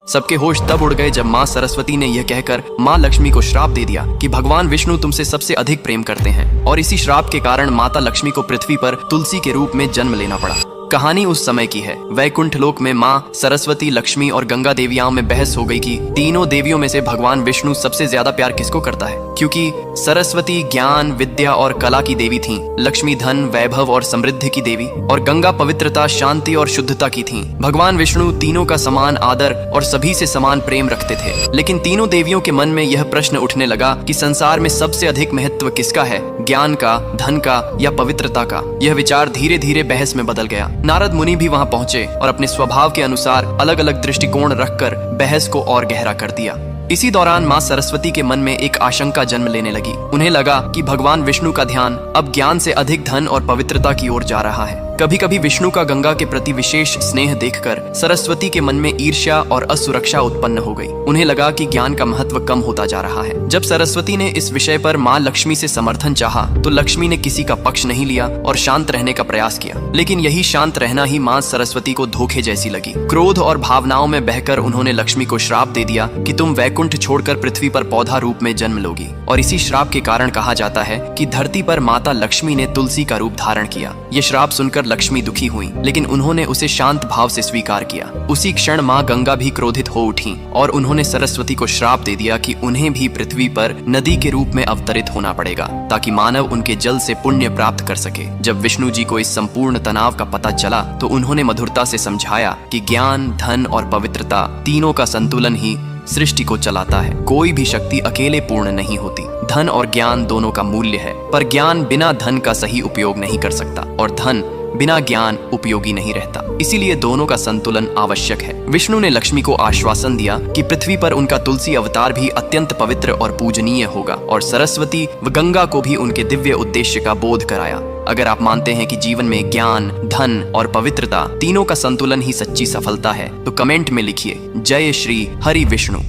सबके होश तब उड़ गए जब माँ सरस्वती ने यह कहकर माँ लक्ष्मी को श्राप दे दिया कि भगवान विष्णु तुमसे सबसे अधिक प्रेम करते हैं, और इसी श्राप के कारण माता लक्ष्मी को पृथ्वी पर तुलसी के रूप में जन्म लेना पड़ा। कहानी उस समय की है। वैकुंठ लोक में माँ सरस्वती, लक्ष्मी और गंगा देवियाओं में बहस हो गई कि तीनों देवियों में से भगवान विष्णु सबसे ज्यादा प्यार किसको करता है। क्योंकि सरस्वती ज्ञान, विद्या और कला की देवी थीं, लक्ष्मी धन, वैभव और समृद्धि की देवी, और गंगा पवित्रता, शांति और शुद्धता की थीं। भगवान विष्णु तीनों का समान आदर और सभी से समान प्रेम रखते थे। लेकिन तीनों देवियों के मन में यह प्रश्न उठने लगा कि संसार में सबसे अधिक महत्व किसका है, ज्ञान का, धन का या पवित्रता का। यह विचार धीरे धीरे बहस में बदल गया। नारद मुनि भी वहां पहुंचे और अपने स्वभाव के अनुसार अलग अलग दृष्टिकोण रखकर बहस को और गहरा कर दिया। इसी दौरान माँ सरस्वती के मन में एक आशंका जन्म लेने लगी। उन्हें लगा कि भगवान विष्णु का ध्यान अब ज्ञान से अधिक धन और पवित्रता की ओर जा रहा है। कभी कभी विष्णु का गंगा के प्रति विशेष स्नेह देखकर सरस्वती के मन में ईर्ष्या और असुरक्षा उत्पन्न हो गई। उन्हें लगा कि ज्ञान का महत्व कम होता जा रहा है। जब सरस्वती ने इस विषय पर माँ लक्ष्मी से समर्थन चाहा तो लक्ष्मी ने किसी का पक्ष नहीं लिया और शांत रहने का प्रयास किया। लेकिन यही शांत रहना ही माँ सरस्वती को धोखे जैसी लगी। क्रोध और भावनाओं में बहकर उन्होंने लक्ष्मी को श्राप दे दिया कि तुम वैकुंठ छोड़कर पृथ्वी पर पौधा रूप में जन्म लोगी। और इसी श्राप के कारण कहा जाता है कि धरती पर माता लक्ष्मी ने तुलसी का रूप धारण किया। ये श्राप सुनकर लक्ष्मी दुखी हुई, लेकिन उन्होंने उसे शांत भाव से स्वीकार किया। उसी क्षण माँ गंगा भी क्रोधित हो उठी और उन्होंने सरस्वती को श्राप दे दिया कि उन्हें भी पृथ्वी पर नदी के रूप में अवतरित होना पड़ेगा, ताकि मानव उनके जल से पुण्य प्राप्त कर सके। जब विष्णु जी को इस संपूर्ण तनाव का पता चला तो उन्होंने मधुरता से समझाया कि ज्ञान, धन और पवित्रता तीनों का संतुलन ही सृष्टि को चलाता है। कोई भी शक्ति अकेले पूर्ण नहीं होती। धन और ज्ञान दोनों का मूल्य है, पर ज्ञान बिना धन का सही उपयोग नहीं कर सकता और धन बिना ज्ञान उपयोगी नहीं रहता। इसीलिए दोनों का संतुलन आवश्यक है। विष्णु ने लक्ष्मी को आश्वासन दिया कि पृथ्वी पर उनका तुलसी अवतार भी अत्यंत पवित्र और पूजनीय होगा, और सरस्वती व गंगा को भी उनके दिव्य उद्देश्य का बोध कराया। अगर आप मानते हैं कि जीवन में ज्ञान, धन और पवित्रता तीनों का संतुलन ही सच्ची सफलता है तो कमेंट में लिखिए जय श्री हरि विष्णु।